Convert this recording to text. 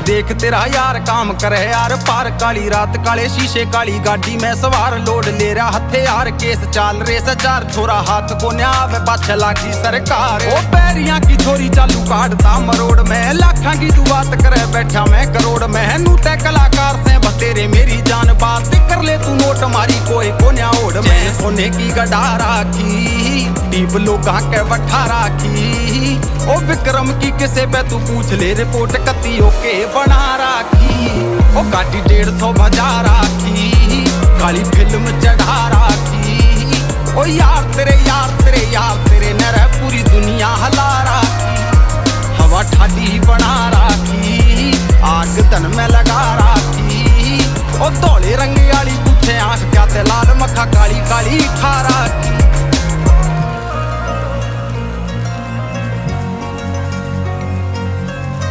देख तेरा यार काम करे यार पार। काली रात काले शीशे काली गाड़ी में सवार, लोड ले रहा हथियार, केस चाल रे सचार। छोरा हाथ को न्यावे पाछे लागी सरकार। ओ पैरियां की छोरी चालू काटता मरोड़ में, लाखा की तू बात करे बैठा मैं करोड़ में। नू ते कलाकार से बतेरे मेरी जान बात कर ले तू नोट मारी कोई को न्या ओढ़ में। सोने की गड़ा राखी टीप लोगा के बठा राखी। ओ विक्रम की किसे पे तू पूछ ले रिपोर्ट कत्तियों के बना राखी। ओ गाड़ी 150 बजा राखी, काली फिल्म चढ़ा राखी। ओ यार तेरे नर पूरी दुनिया हला राखी। हवा ठाडी बना राखी, आग तन में लगा राखी। ओ धोले रंग वाली पूछे आंख क्या ते लाल मक्खा काली काली खा राखी।